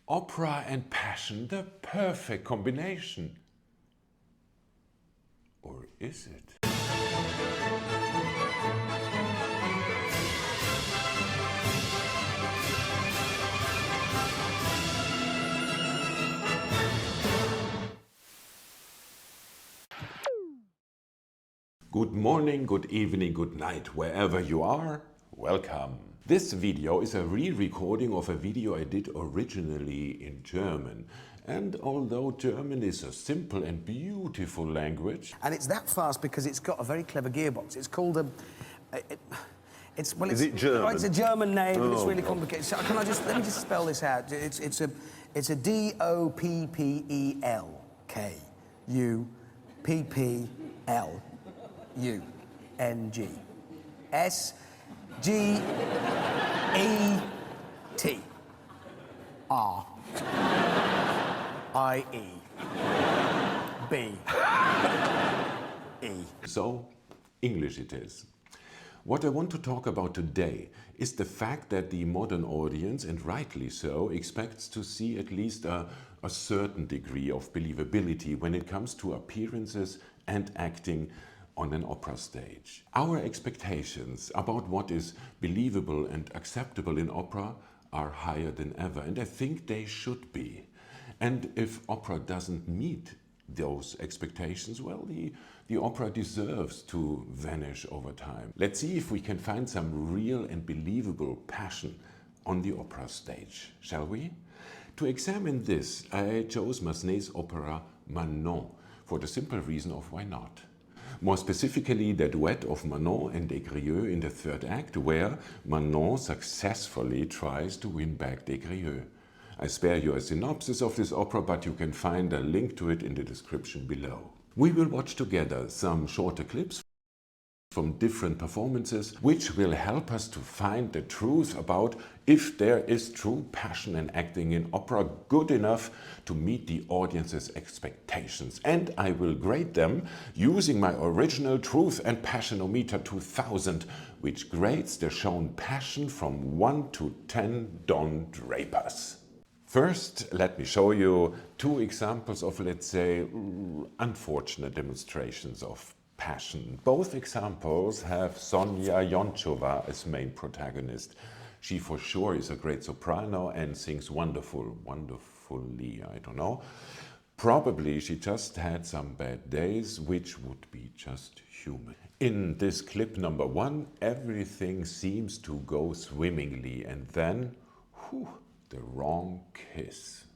Opera and passion, the perfect combination. Or is it? Good morning, good evening, good night, wherever you are, welcome. This video is a re-recording of a video I did originally in German. And although German is a simple and beautiful language... And it's that fast because it's got a very clever gearbox. It's called a... Is it German? Oh, it's a German name, but it's really complicated. So let me just spell this out. It's a D-O-P-P-E-L-K-U-P-P-L-U-N-G. S-G-E-T. R-I-E-B-E. So, English it is. What I want to talk about today is the fact that the modern audience, and rightly so, expects to see at least a certain degree of believability when it comes to appearances and acting on an opera stage. Our expectations about what is believable and acceptable in opera are higher than ever, and I think they should be. And if opera doesn't meet those expectations, well, the opera deserves to vanish over time. Let's see if we can find some real and believable passion on the opera stage, shall we? To examine this, I chose Massenet's opera Manon, for the simple reason of why not. More specifically, the duet of Manon and Grigolo in the third act, where Manon successfully tries to win back Grigolo. I spare you a synopsis of this opera, but you can find a link to it in the description below. We will watch together some shorter clips from different performances, which will help us to find the truth about if there is true passion in acting in opera good enough to meet the audience's expectations. And I will grade them using my original Truth and Passionometer 2000, which grades the shown passion from 1 to 10 Don Drapers. First, let me show you two examples of, let's say, unfortunate demonstrations of passion. Both examples have Sonya Yoncheva as main protagonist. She for sure is a great soprano and sings wonderfully, I don't know. Probably she just had some bad days, which would be just human. In this clip number 1, everything seems to go swimmingly, and then, whew, the wrong kiss.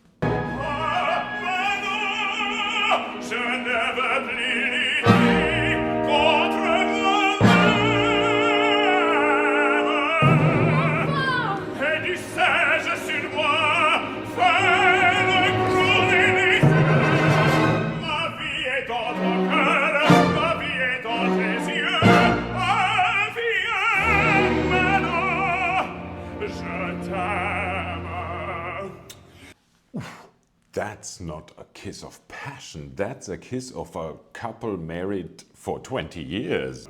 That's not a kiss of passion, that's a kiss of a couple married for 20 years.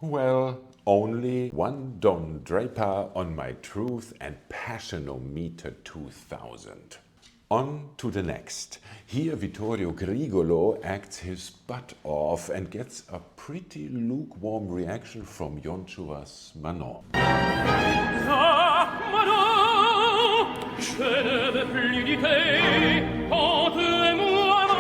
Well, only one Don Draper on my Truth and Passionometer 2000. On to the next. Here Vittorio Grigolo acts his butt off and gets a pretty lukewarm reaction from Yoncheva's Manon. Je ne veux plus lutter contre moi-même.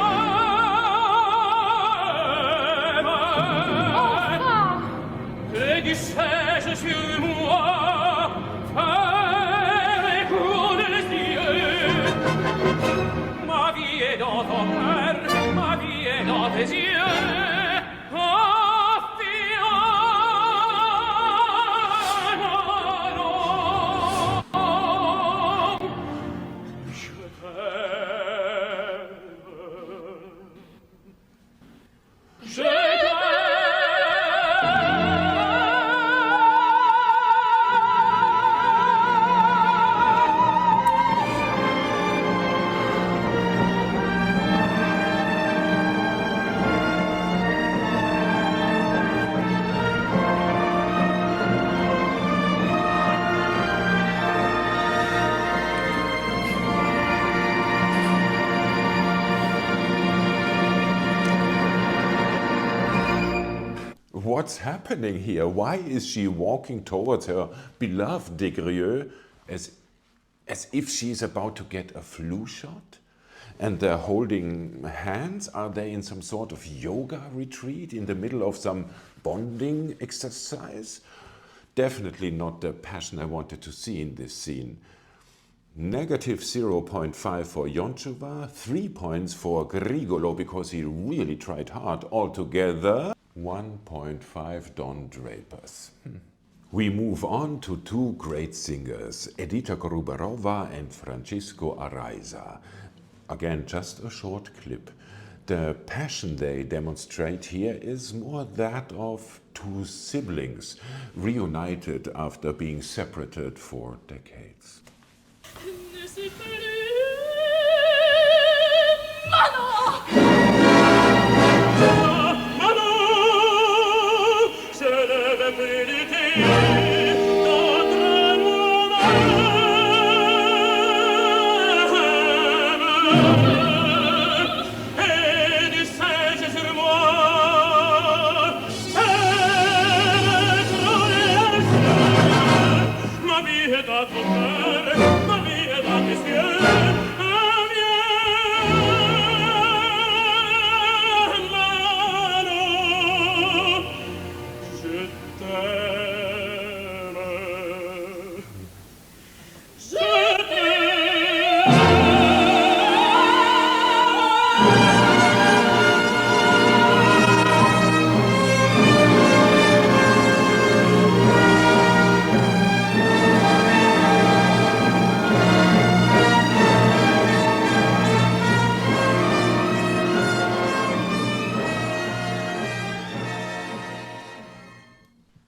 Et du siège sur moi, faire écho des yeux. Ma vie est dans ton cœur, ma vie est dans tes yeux. what's happening here? Why is she walking towards her beloved Grigolo as if she's about to get a flu shot? And they're holding hands? Are they in some sort of yoga retreat in the middle of some bonding exercise? Definitely not the passion I wanted to see in this scene. Negative 0.5 for Yoncheva, 3 points for Grigolo because he really tried hard. Altogether, 1.5 Don Drapers. We move on to two great singers, Edita Gruberova and Francisco Araiza. Again, just a short clip. The passion they demonstrate here is more that of two siblings, reunited after being separated for decades.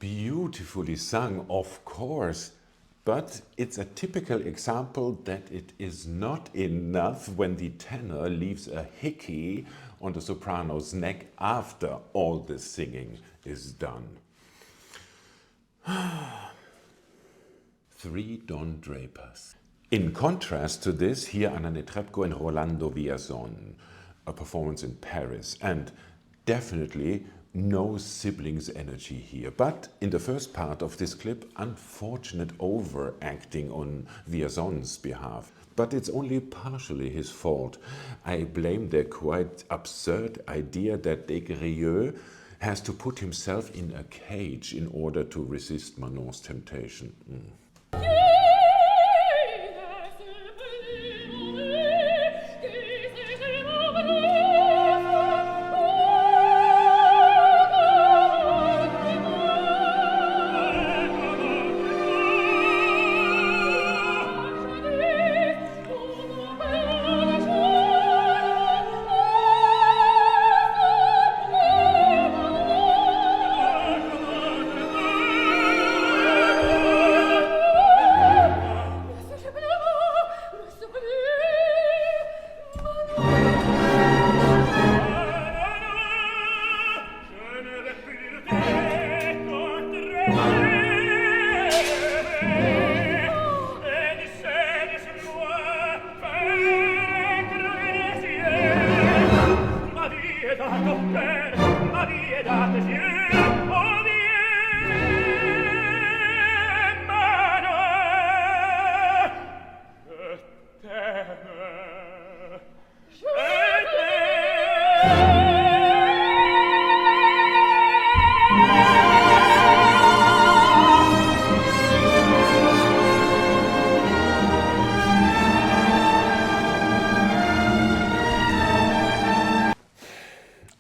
Beautifully sung, of course, but it's a typical example that it is not enough when the tenor leaves a hickey on the soprano's neck after all the singing is done. 3 Don Drapers. In contrast to this, here are Netrebko and Rolando Villazon, a performance in Paris, and definitely no siblings energy here. But in the first part of this clip, unfortunate overacting on Villazon's behalf. But it's only partially his fault. I blame the quite absurd idea that Grigolo has to put himself in a cage in order to resist Manon's temptation.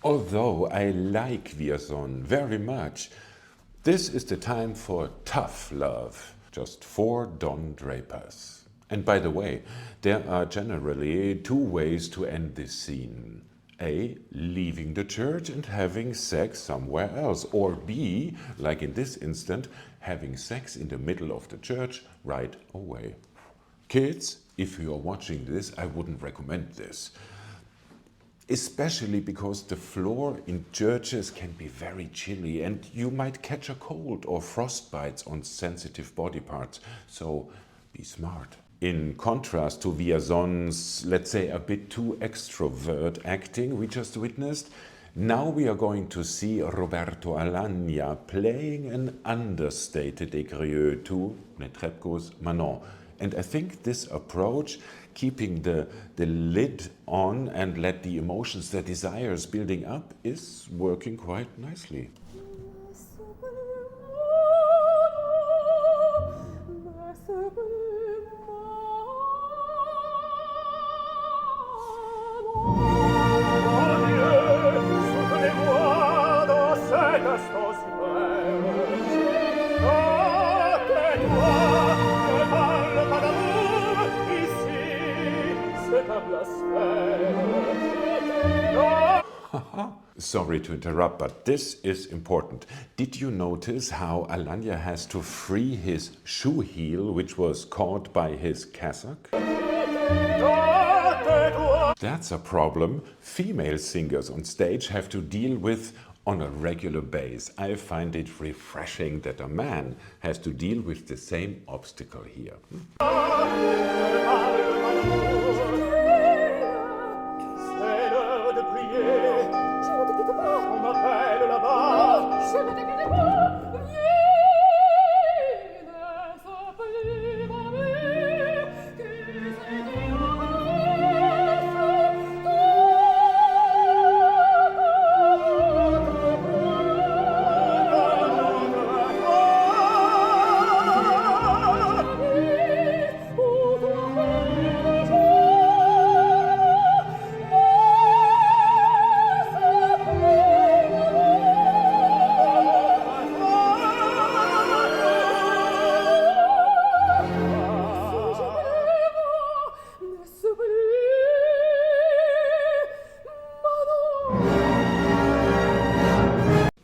Although I like Villazon very much, this is the time for tough love. Just 4 Don Drapers. And by the way, there are generally 2 ways to end this scene. A, leaving the church and having sex somewhere else. Or B, like in this instant, having sex in the middle of the church right away. Kids, if you are watching this, I wouldn't recommend this. Especially because the floor in churches can be very chilly and you might catch a cold or frostbites on sensitive body parts. So be smart. In contrast to Villazon's, let's say, a bit too extrovert acting we just witnessed, Now we are going to see Roberto Alagna playing an understated écrieux to Netrebko's Manon. And I think this approach, keeping the lid on and let the emotions, the desires building up, is working quite nicely. Sorry to interrupt, but this is important. Did you notice how Alagna has to free his shoe heel, which was caught by his cassock? That's a problem female singers on stage have to deal with on a regular basis. I find it refreshing that a man has to deal with the same obstacle here.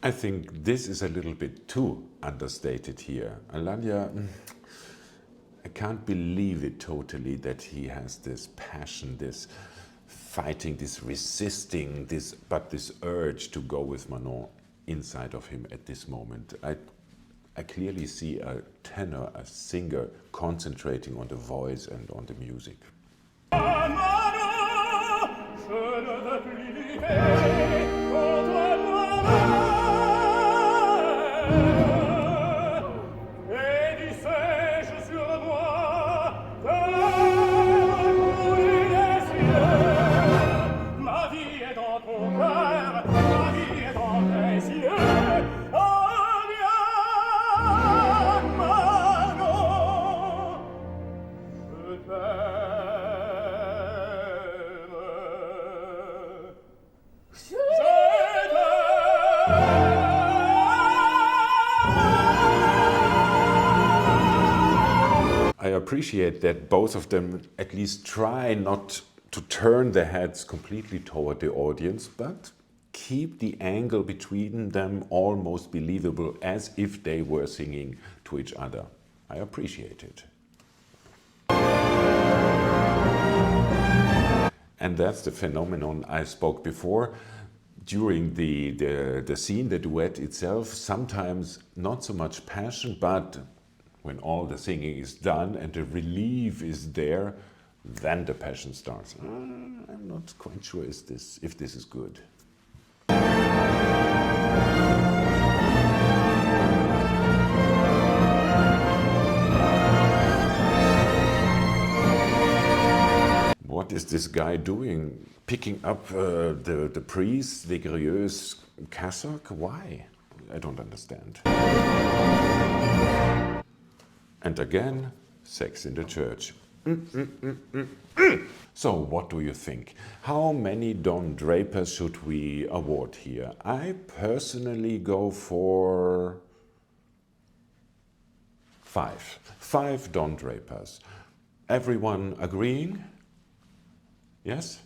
I think this is a little bit too understated here. Alagna, I can't believe it totally that he has this passion, this fighting, this resisting, this urge to go with Manon inside of him at this moment. I clearly see a tenor, a singer, concentrating on the voice and on the music. I appreciate that both of them at least try not to turn their heads completely toward the audience, but keep the angle between them almost believable, as if they were singing to each other. I appreciate it. And that's the phenomenon I spoke before. During the scene, the duet itself, sometimes not so much passion, but when all the singing is done and the relief is there, then the passion starts. I'm not quite sure if this is good. What is this guy doing? Picking up the priest, the Grieux's cassock? Why? I don't understand. And again, sex in the church. So, what do you think? How many Don Drapers should we award here? I personally go for 5. 5 Don Drapers. Everyone agreeing? Yes?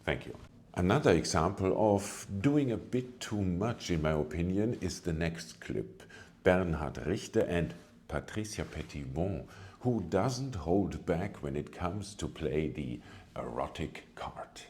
Thank you. Another example of doing a bit too much, in my opinion, is the next clip. Bernhard Richter and Patricia Petibon, who doesn't hold back when it comes to play the erotic card.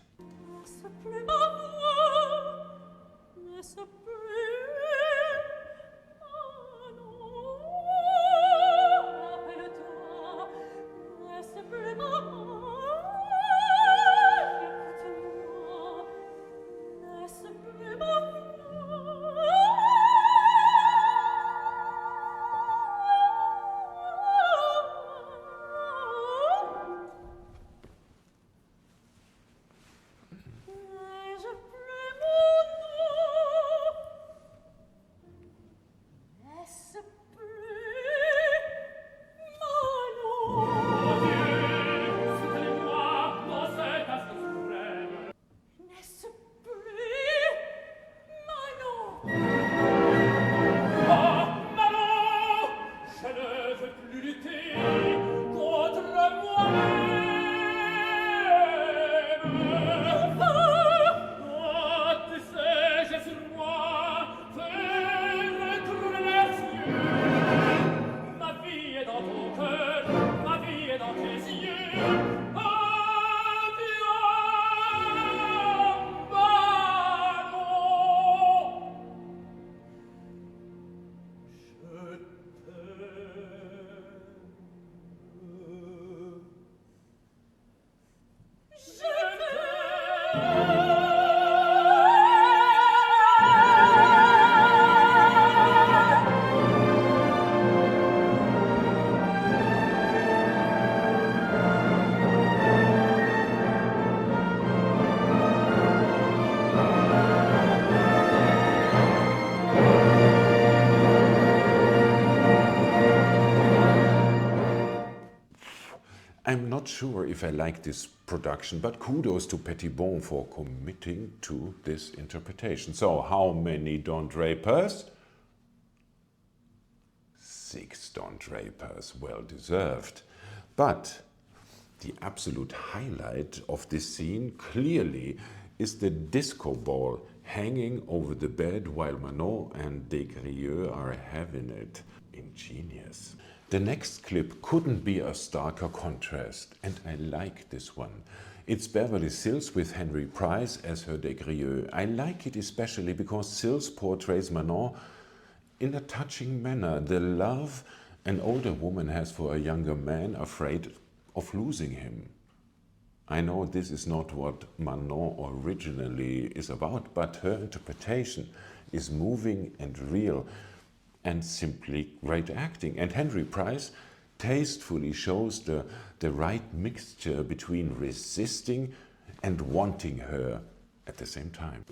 not sure if I like this production, but kudos to Petibon for committing to this interpretation. So, how many Don Drapers? 6 Don Drapers, well deserved. But the absolute highlight of this scene clearly is the disco ball hanging over the bed while Manon and Desgrieux are having it. Ingenious. The next clip couldn't be a starker contrast, and I like this one. It's Beverly Sills with Henry Price as her Desgrieux. I like it especially because Sills portrays Manon in a touching manner, the love an older woman has for a younger man afraid of losing him. I know this is not what Manon originally is about, but her interpretation is moving and real and simply great acting. And Henry Price tastefully shows the right mixture between resisting and wanting her at the same time.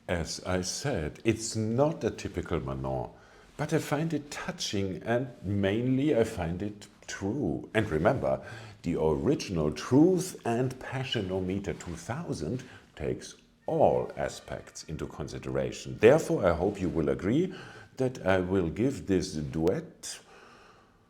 As I said, it's not a typical Manon, but I find it touching and mainly I find it true. And remember, the original Truth and Passionometer 2000 takes all aspects into consideration. Therefore, I hope you will agree that I will give this duet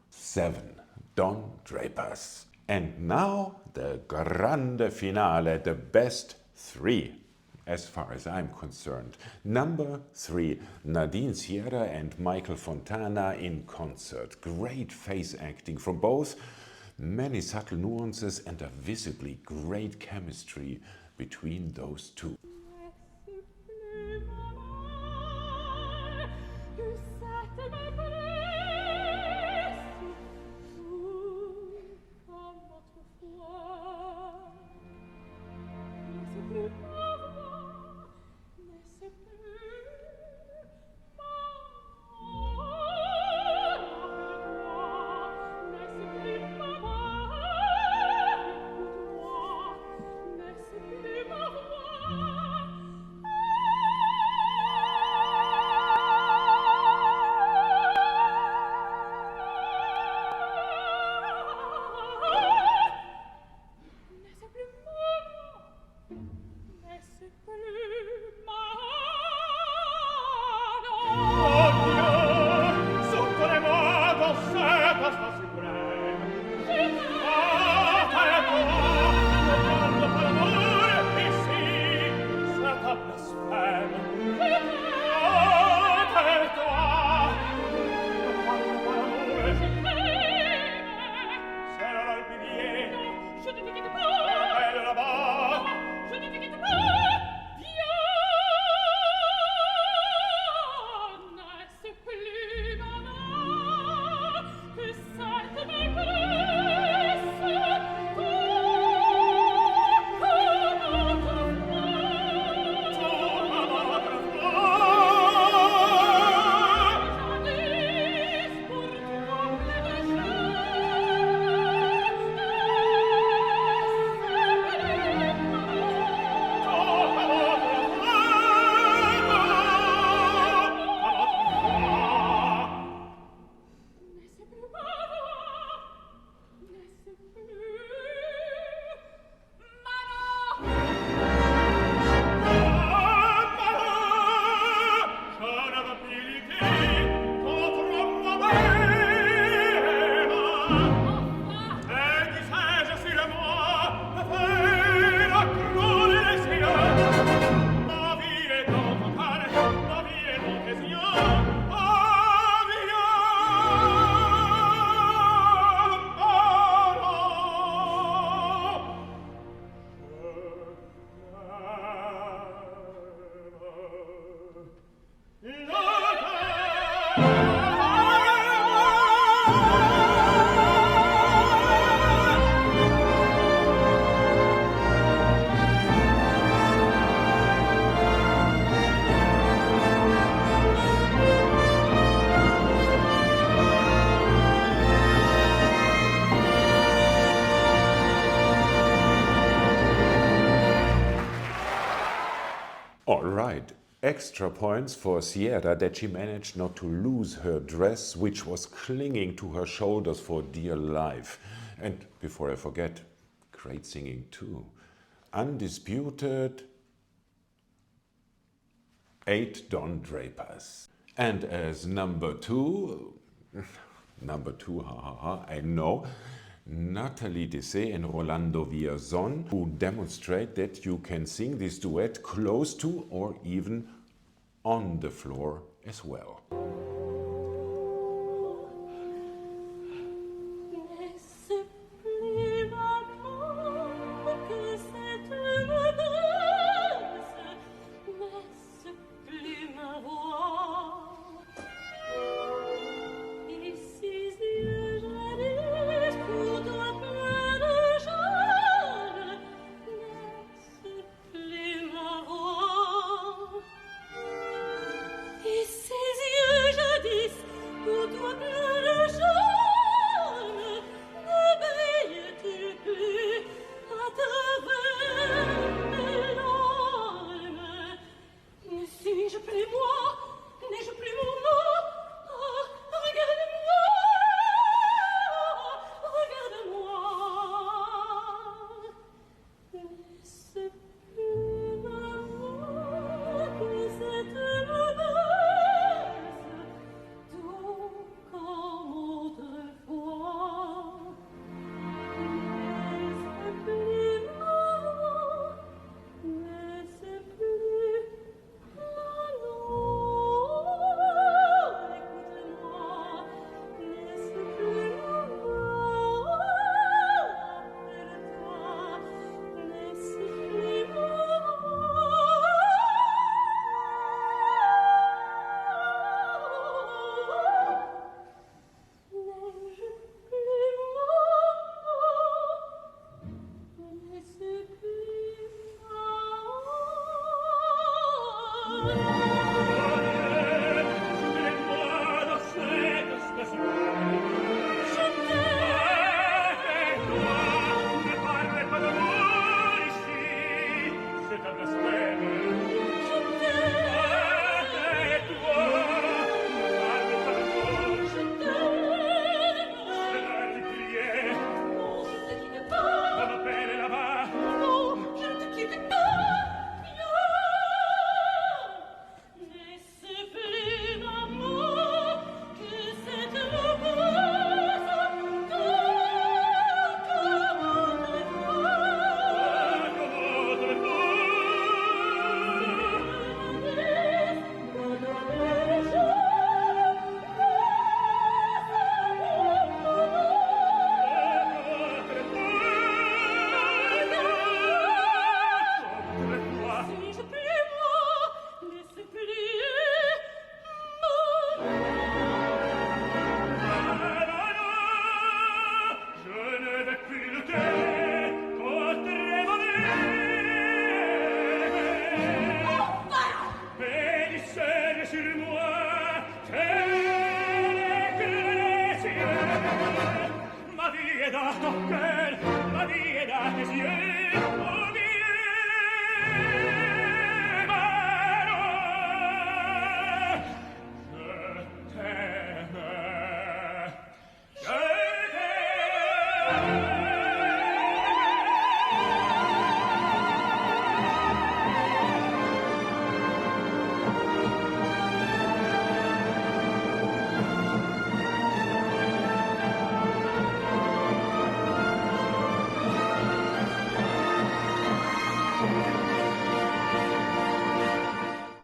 7 Don Drapers. And now the grande finale, the best 3. As far as I'm concerned. Number 3, Nadine Sierra and Michael Fontana in concert. Great face acting from both many subtle nuances and a visibly great chemistry between those two. Alright, extra points for Sierra that she managed not to lose her dress, which was clinging to her shoulders for dear life. And before I forget, great singing too. Undisputed 8 Don Drapers. And as number two, I know, Natalie and Rolando Villazon, who demonstrate that you can sing this duet close to or even on the floor as well. Et ses yeux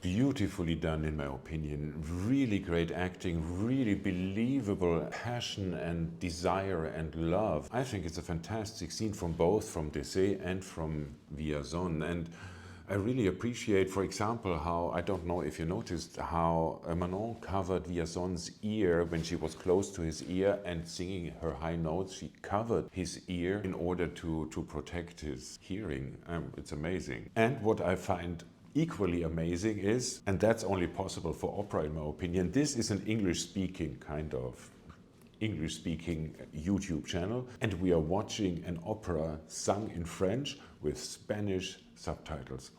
Beautifully done, in my opinion. Really great acting, really believable passion and desire and love. I think it's a fantastic scene from both from Dessay and from Villazon. And I really appreciate, for example, how, I don't know if you noticed, how Manon covered Villazon's ear when she was close to his ear and singing her high notes. She covered his ear in order to protect his hearing. It's amazing. And what I find equally amazing is, and that's only possible for opera in my opinion, this is an English-speaking YouTube channel, and we are watching an opera sung in French with Spanish subtitles.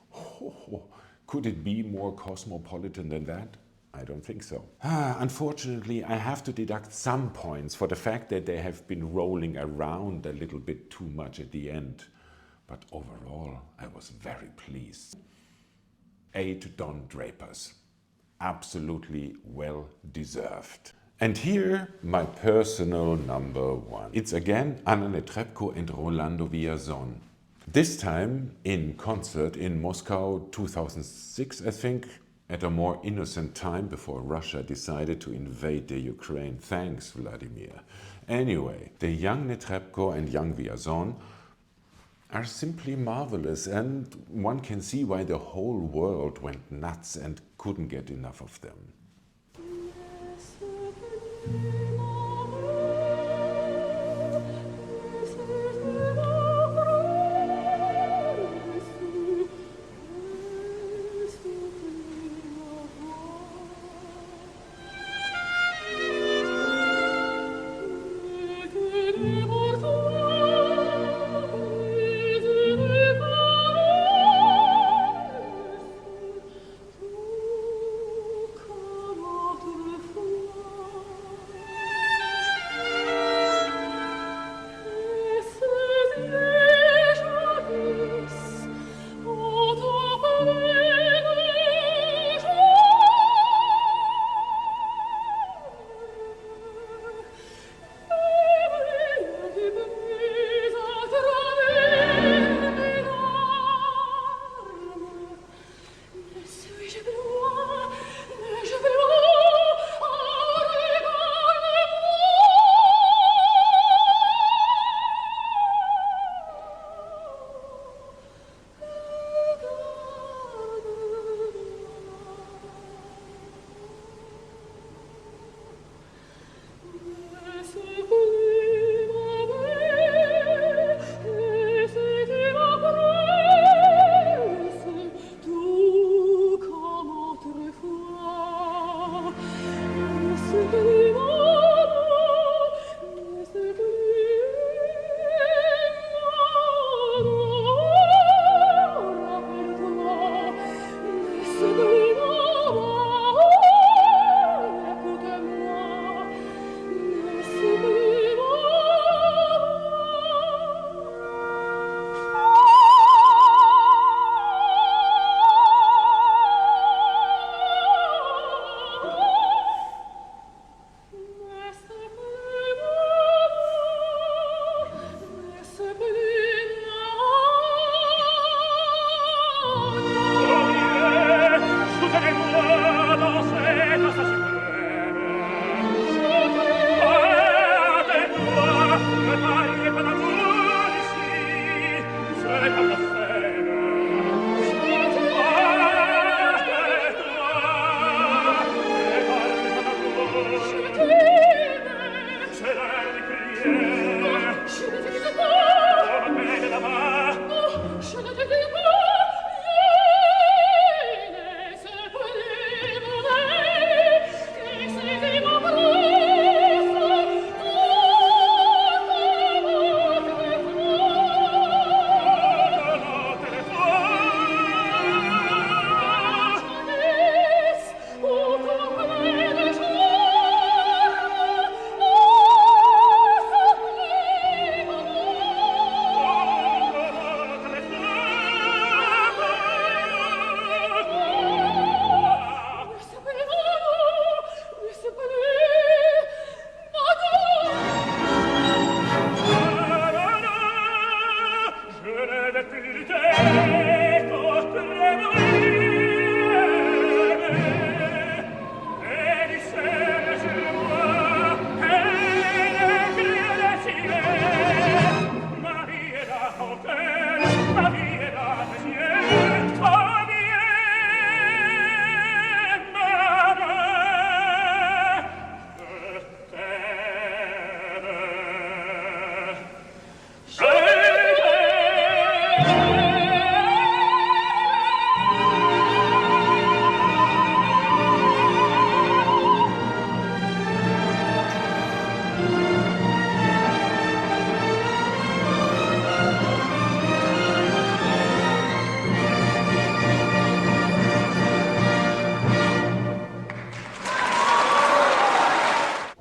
Could it be more cosmopolitan than that? I don't think so. Unfortunately, I have to deduct some points for the fact that they have been rolling around a little bit too much at the end. But overall, I was very pleased. 8 Don Drapers. Absolutely well deserved. And here, my personal number 1. It's again Anna Netrebko and Rolando Villazon. This time in concert in Moscow 2006, I think, at a more innocent time before Russia decided to invade the Ukraine. Thanks, Vladimir. Anyway, the young Netrebko and young Villazon are simply marvelous, and one can see why the whole world went nuts and couldn't get enough of them.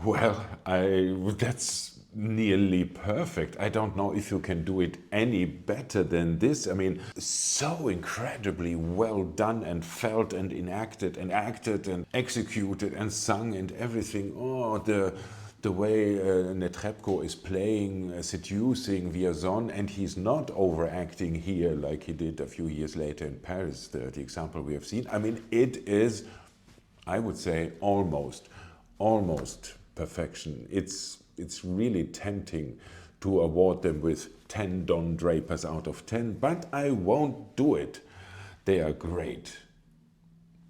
Well, that's nearly perfect. I don't know if you can do it any better than this. I mean, so incredibly well done and felt and enacted and acted and executed and sung and everything. Oh, the way Netrebko is playing, seducing Villazon, and he's not overacting here like he did a few years later in Paris, the example we have seen. I mean, it is, I would say, almost perfection. It's really tempting to award them with 10 Don Drapers out of 10, but I won't do it. They are great.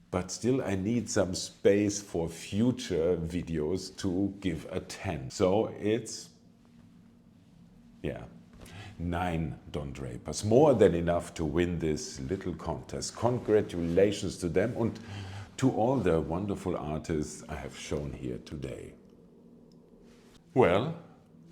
But still I need some space for future videos to give a 10. So it's, yeah, 9 Don Drapers. More than enough to win this little contest. Congratulations to them and to all the wonderful artists I have shown here today. Well,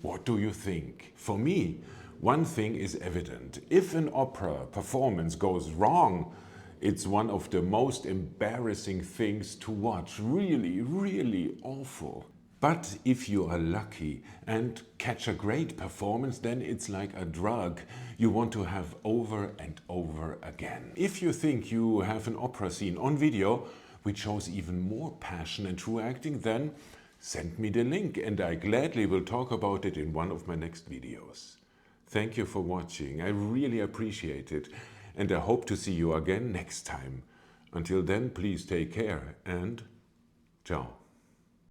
what do you think? For me, one thing is evident. If an opera performance goes wrong, it's one of the most embarrassing things to watch. Really, really awful. But if you are lucky and catch a great performance, then it's like a drug you want to have over and over again. If you think you have an opera scene on video which shows even more passion and true acting, then send me the link and I gladly will talk about it in one of my next videos. Thank you for watching. I really appreciate it and I hope to see you again next time. Until then, please take care and ciao.